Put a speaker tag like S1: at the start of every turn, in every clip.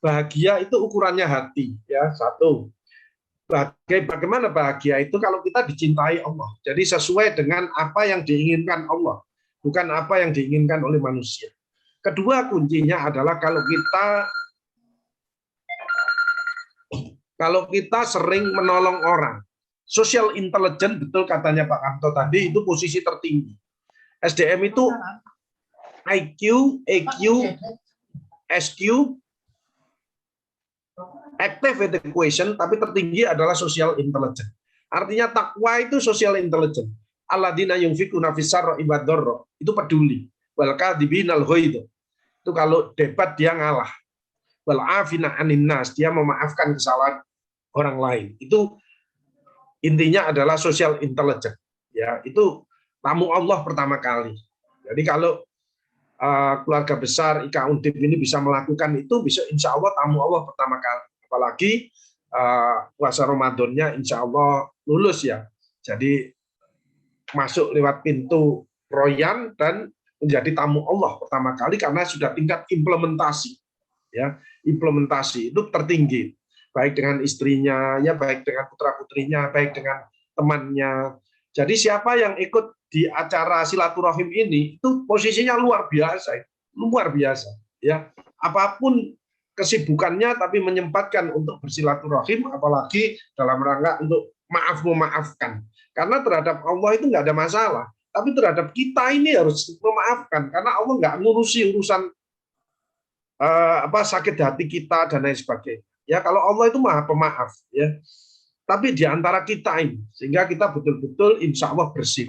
S1: bahagia itu ukurannya hati, ya. Satu, bagaimana bahagia itu kalau kita dicintai Allah. Jadi sesuai dengan apa yang diinginkan Allah, bukan apa yang diinginkan oleh manusia. Kedua, kuncinya adalah kalau kita sering menolong orang. Social intelligence, betul katanya Pak Kamto tadi, itu posisi tertinggi. SDM itu IQ, EQ, SQ, active equation, tapi tertinggi adalah social intelligence. Artinya takwa itu social intelligence. Alladzina yunfikuna fis-sarra wad dharra, itu peduli. Wal kadhibinal ghaidh, itu kalau debat dia ngalah. Wal afina 'anin nas, dia memaafkan kesalahan orang lain. Itu intinya adalah social intelligence. Ya, itu tamu Allah pertama kali. Jadi kalau keluarga besar IKA Undip ini bisa melakukan itu, bisa insya Allah tamu Allah pertama kali. Apalagi puasa Ramadannya insya Allah lulus ya. Jadi masuk lewat pintu royan dan menjadi tamu Allah pertama kali karena sudah tingkat implementasi. Ya, implementasi itu tertinggi. Baik dengan istrinya, ya baik dengan putra-putrinya, baik dengan temannya. Jadi siapa yang ikut di acara silaturahim ini itu posisinya luar biasa, ya. Apapun kesibukannya tapi menyempatkan untuk bersilaturahim, apalagi dalam rangka untuk memaafkan. Karena terhadap Allah itu nggak ada masalah, tapi terhadap kita ini harus memaafkan karena Allah nggak ngurusi urusan sakit hati kita dan lain sebagainya. Ya, kalau Allah itu Maha Pemaaf, ya. Tapi di antara kita ini, sehingga kita betul-betul insya Allah bersih.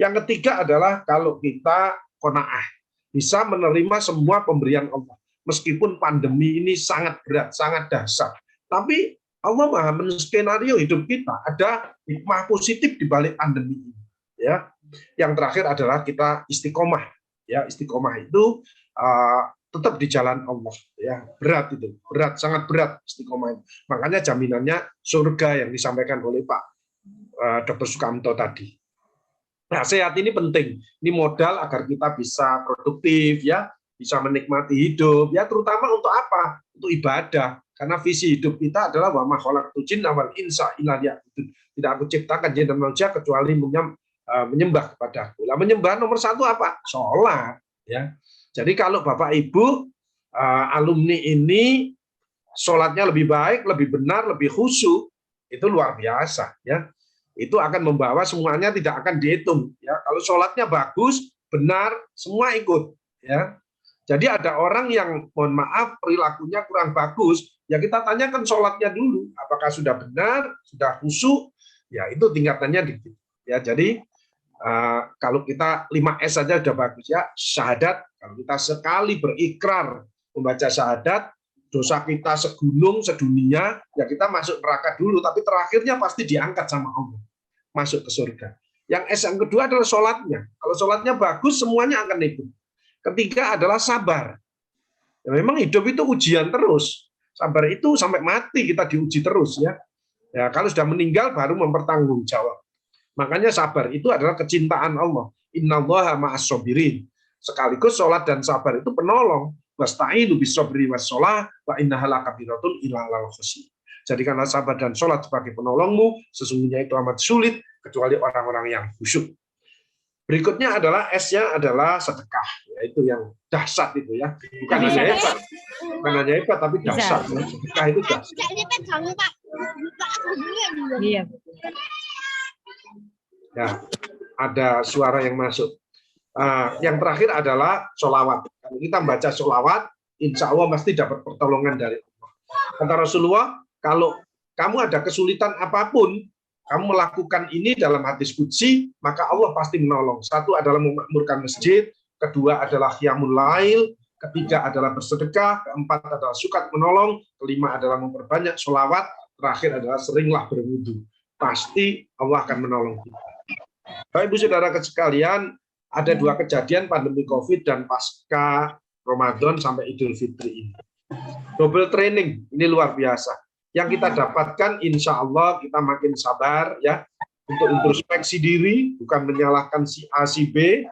S1: Yang ketiga adalah kalau kita qanaah, bisa menerima semua pemberian Allah. Meskipun pandemi ini sangat berat, sangat dahsyat. Tapi Allah Maha menskenario hidup kita. Ada hikmah positif di balik pandemi ini. Ya. Yang terakhir adalah kita istiqomah. Ya, istiqomah itu tetap di jalan Allah, ya. Berat itu, berat, sangat berat istiqomah itu. Makanya jaminannya surga yang disampaikan oleh Pak Dr. Sukamto tadi. Nah, sehat ini penting. Ini modal agar kita bisa produktif, ya, bisa menikmati hidup, ya, terutama untuk apa? Untuk ibadah. Karena visi hidup kita adalah wa ma khalaqtul jinna wal insa illa liya'budun. Tidak aku ciptakan jin dan manusia kecuali menyembah kepadaku. Lah, menyembah nomor satu apa? Sholat, ya. Jadi kalau Bapak Ibu alumni ini sholatnya lebih baik, lebih benar, lebih khusyuk, itu luar biasa, ya. Itu akan membawa semuanya tidak akan dihitung, ya. Kalau sholatnya bagus, benar, semua ikut, ya. Jadi ada orang yang mohon maaf perilakunya kurang bagus, ya kita tanyakan sholatnya dulu, apakah sudah benar, sudah khusyuk, ya itu tingkatannya dikit, ya. Jadi kalau kita 5S saja sudah bagus, ya. Syahadat, kalau kita sekali berikrar membaca syahadat, dosa kita segunung, sedunia, ya kita masuk neraka dulu, tapi terakhirnya pasti diangkat sama Allah, masuk ke surga. Yang S yang kedua adalah sholatnya. Kalau sholatnya bagus, semuanya akan ikut. Ketiga adalah sabar. Ya, memang hidup itu ujian terus. Sabar itu sampai mati kita diuji terus, ya. Ya, kalau sudah meninggal baru mempertanggungjawab. Makanya sabar itu adalah kecintaan Allah. Innallaha ma'as sabirin. Sekaligus sholat dan sabar itu penolong. Wasta'inu bis-sabri was-shalah wa innaha lakabiratun illa 'alal khashiyin. Jadikanlah sabar dan sholat sebagai penolongmu, sesungguhnya itu amat sulit kecuali orang-orang yang khusyuk. Berikutnya adalah S-nya adalah sedekah, yaitu yang dahsyat itu, ya. Bukan hanya hebat, tapi dahsyat. Sedekah itu dahsyat.
S2: Iya.
S1: Ya, ada suara yang masuk. Yang terakhir adalah sholawat. Kalau kita membaca sholawat, insya Allah pasti dapat pertolongan dari Allah. Kata Rasulullah, kalau kamu ada kesulitan apapun, kamu melakukan ini dalam hadis qudsi, maka Allah pasti menolong. Satu adalah memakmurkan masjid, kedua adalah qiyamul lail, ketiga adalah bersedekah, keempat adalah sukat menolong, kelima adalah memperbanyak sholawat, terakhir adalah seringlah berwudu. Pasti Allah akan menolong kita. Baik Ibu Saudara sekalian, ada dua kejadian pandemi COVID dan pasca Ramadan sampai Idul Fitri ini. Double training, ini luar biasa. Yang kita dapatkan, insya Allah kita makin sabar, ya, untuk introspeksi diri, bukan menyalahkan si A, si B.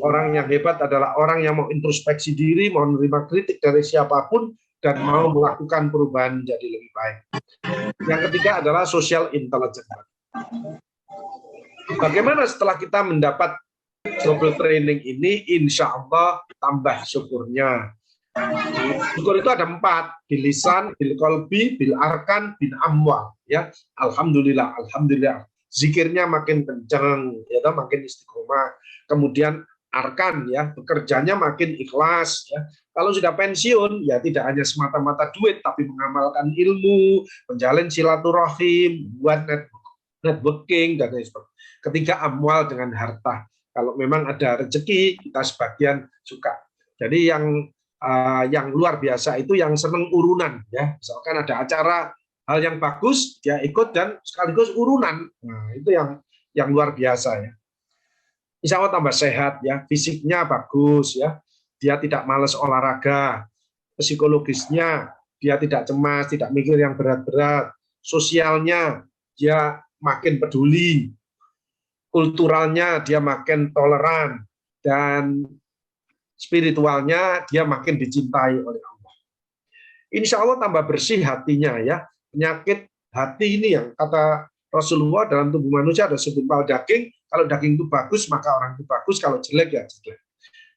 S1: Orang yang hebat adalah orang yang mau introspeksi diri, mau menerima kritik dari siapapun, dan mau melakukan perubahan menjadi lebih baik. Yang ketiga adalah social intelligence. Bagaimana setelah kita mendapat double training ini, insya Allah tambah syukurnya. Syukur itu ada 4, bil lisan, bil qalbi, bil arkan, bil amwal. Ya, alhamdulillah, alhamdulillah. Zikirnya makin kencang, ya, makin istiqomah. Kemudian arkan, ya, bekerjanya makin ikhlas. Ya. Kalau sudah pensiun, ya tidak hanya semata-mata duit, tapi mengamalkan ilmu, menjalin silaturahim, buat networking dan lain sebagainya. Ketiga, amwal dengan harta. Kalau memang ada rezeki, kita sebagian suka. Jadi yang luar biasa itu yang seneng urunan, ya. Misalkan ada acara hal yang bagus, dia ikut dan sekaligus urunan. Nah, itu yang luar biasa, ya. Insya Allah tambah sehat, ya, fisiknya bagus, ya. Dia tidak malas olahraga, psikologisnya dia tidak cemas, tidak mikir yang berat-berat, sosialnya dia makin peduli, kulturalnya dia makin toleran, dan spiritualnya dia makin dicintai oleh Allah. Insya Allah tambah bersih hatinya, ya. Penyakit hati ini yang kata Rasulullah, dalam tubuh manusia ada segumpal daging. Kalau daging itu bagus maka orang itu bagus, kalau jelek ya jelek.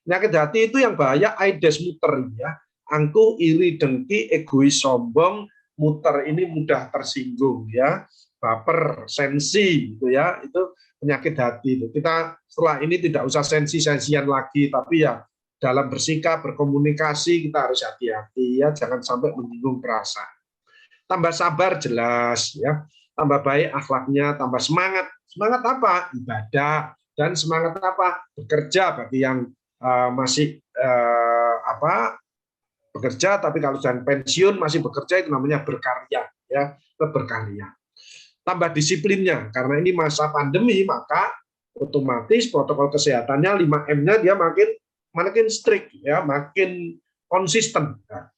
S1: Penyakit hati itu yang bahaya aides muter, ya. Angkuh, iri, dengki, egois, sombong, muter ini mudah tersinggung, ya. Baper, sensi, gitu, ya. Itu penyakit hati itu. Kita setelah ini tidak usah sensi-sensian lagi, tapi ya dalam bersikap, berkomunikasi kita harus hati-hati, ya, jangan sampai menyinggung perasaan. Tambah sabar jelas, ya, tambah baik akhlaknya, tambah semangat. Semangat apa? Ibadah. Dan semangat apa? Bekerja bagi yang masih bekerja, tapi kalau sudah pensiun masih bekerja itu namanya berkarya, ya, berkarya. Tambah disiplinnya, karena ini masa pandemi, maka otomatis protokol kesehatannya 5M-nya dia makin strict, ya, makin konsisten. Nah,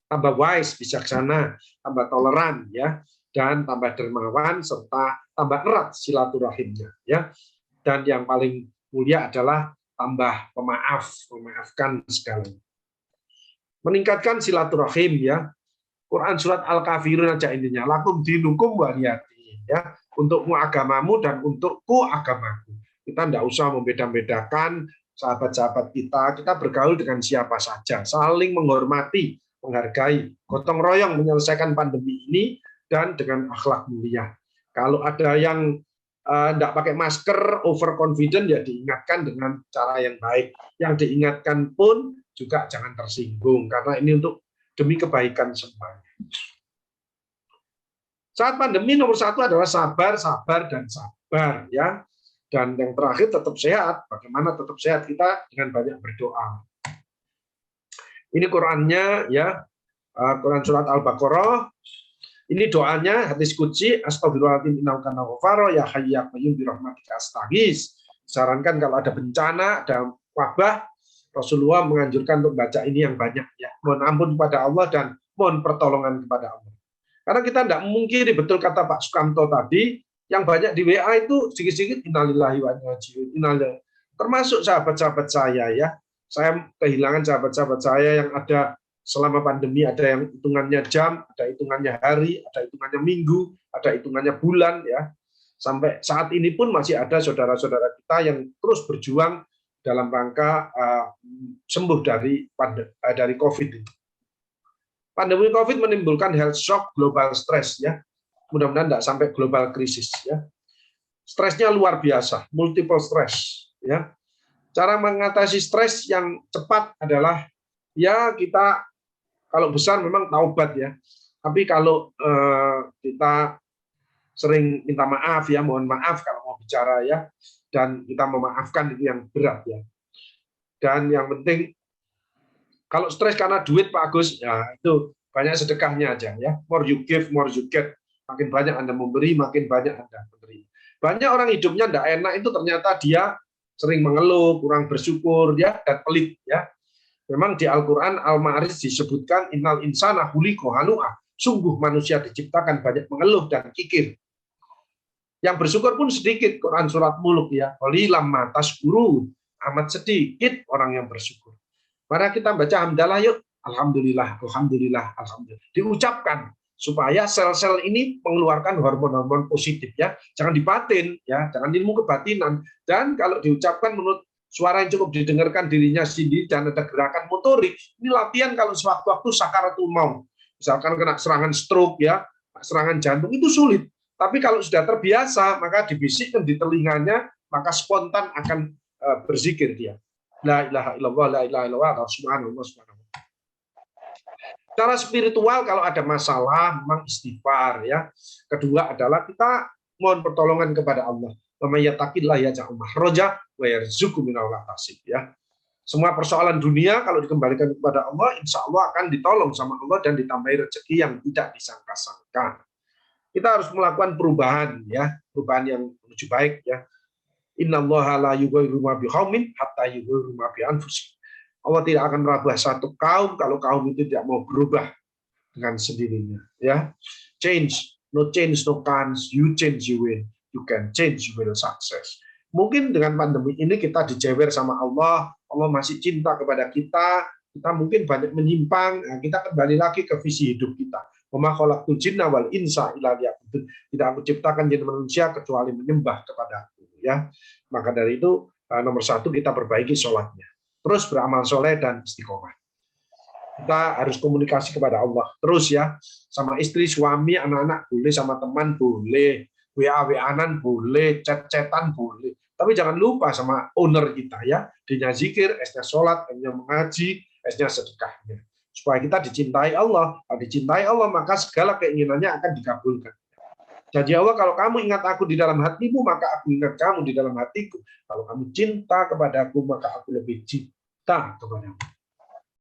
S1: tambah wise, bijaksana, tambah toleran, ya, dan tambah dermawan serta tambah erat silaturahimnya, ya. Dan yang paling mulia adalah tambah pemaaf, memaafkan segalanya. Meningkatkan silaturahim, ya. Quran surat Al-Kafirun aja intinya, lakum dinukum waliyati, ya, untukmu agamamu dan untukku agamaku. Kita tidak usah membeda-bedakan sahabat-sahabat kita bergaul dengan siapa saja, saling menghormati, menghargai, gotong royong menyelesaikan pandemi ini dan dengan akhlak mulia. Kalau ada yang tidak pakai masker, overconfident, ya diingatkan dengan cara yang baik. Yang diingatkan pun juga jangan tersinggung, karena ini untuk demi kebaikan semuanya. Saat pandemi nomor 1 adalah sabar, sabar, dan sabar, ya. Dan yang terakhir tetap sehat. Bagaimana tetap sehat? Kita dengan banyak berdoa. Ini Qurannya, ya, Quran surat Al-Baqarah. Ini doanya hadis qudsi, astagfirullahaladzim innahu kana ghafara ya hayyu ya qayyum bi rahmatika astaghits. Disarankan kalau ada bencana, ada wabah, Rasulullah menganjurkan untuk baca ini yang banyak, ya. Mohon ampun kepada Allah dan mohon pertolongan kepada Allah. Karena kita tidak memungkiri, betul kata Pak Sukamto tadi, yang banyak di WA itu sedikit-sedikit innalillahi wa inna ilaihi raji'un. Termasuk sahabat-sahabat saya, ya. Saya kehilangan sahabat-sahabat saya yang ada selama pandemi, ada yang hitungannya jam, ada hitungannya hari, ada hitungannya minggu, ada hitungannya bulan, ya. Sampai saat ini pun masih ada saudara-saudara kita yang terus berjuang dalam rangka sembuh dari COVID ini. Pandemi COVID menimbulkan health shock, global stress, ya. Mudah-mudahan tidak sampai global krisis, ya. Stresnya luar biasa, multiple stress, ya. Cara mengatasi stres yang cepat adalah, ya, kita kalau besar memang taubat, ya. Tapi kalau kita sering minta maaf, ya, mohon maaf kalau mau bicara, ya, dan kita memaafkan itu yang berat, ya. Dan yang penting kalau stres karena duit Pak Agus, ya itu banyak sedekahnya aja, ya. More you give, more you get. Makin banyak Anda memberi, makin banyak Anda memberi. Banyak orang hidupnya tidak enak itu ternyata dia sering mengeluh, kurang bersyukur, ya, dan pelit, ya. Memang di Al-Qur'an Al-Ma'arij disebutkan innal insana khuliqa halu'a. Sungguh manusia diciptakan banyak mengeluh dan kikir. Yang bersyukur pun sedikit. Quran surat Mulk, ya. Qalilan ma tashkurun. Amat sedikit orang yang bersyukur. Mari kita baca hamdalah yuk. alhamdulillah, alhamdulillah, alhamdulillah. Diucapkan supaya sel-sel ini mengeluarkan hormon-hormon positif ya. Jangan dibatin ya, jangan ilmu kebatinan. Dan kalau diucapkan menurut suara yang cukup didengarkan dirinya sendiri dan ada gerakan motorik, ini latihan kalau sewaktu-waktu sakaratul maut. Misalkan kena serangan stroke ya, serangan jantung itu sulit. Tapi kalau sudah terbiasa, maka dibisikkan di telinganya, maka spontan akan berzikir dia. La ilaha illallah, la ilaha illallah, subhanallah, subhanallah. Cara spiritual kalau ada masalah memang istighfar ya. Kedua adalah kita mohon pertolongan kepada Allah. Mayyataqillah yaj'al makhraja wa yarzuqhu min haitsu ya. Semua persoalan dunia kalau dikembalikan kepada Allah, insya Allah akan ditolong sama Allah dan ditambahi rezeki yang tidak disangka-sangka. Kita harus melakukan perubahan ya, perubahan yang menuju baik ya. Innallaha la yughayyiru ma biqaumin hatta yughayyiru ma bi anfusihim. Allah tidak akan merubah satu kaum kalau kaum itu tidak mau berubah dengan sendirinya ya. Change, no change no chance, you change you win. You can change, you will success. Mungkin dengan pandemi ini kita dijewer sama Allah, Allah masih cinta kepada kita mungkin banyak menyimpang, nah kita kembali lagi ke visi hidup kita. Wa ma khalaqtul jinna wal insa illa liya'budun. Tidak aku ciptakan jin manusia kecuali menyembah kepadaku ya. Maka dari itu nomor satu kita perbaiki sholatnya. Terus beramal soleh dan istiqomah. Kita harus komunikasi kepada Allah terus ya, sama istri, suami, anak-anak boleh, sama teman boleh, WA-WA-an boleh, chat-chatan boleh. Tapi jangan lupa sama owner kita ya, D-nya zikir, S-nya sholat, M-nya mengaji, S-nya sedekahnya. Supaya kita dicintai Allah. Kalau dicintai Allah, maka segala keinginannya akan dikabulkan. Janji Allah, kalau kamu ingat aku di dalam hatimu, maka aku ingat kamu di dalam hatiku. Kalau kamu cinta kepadaku, maka aku lebih cinta kepadamu.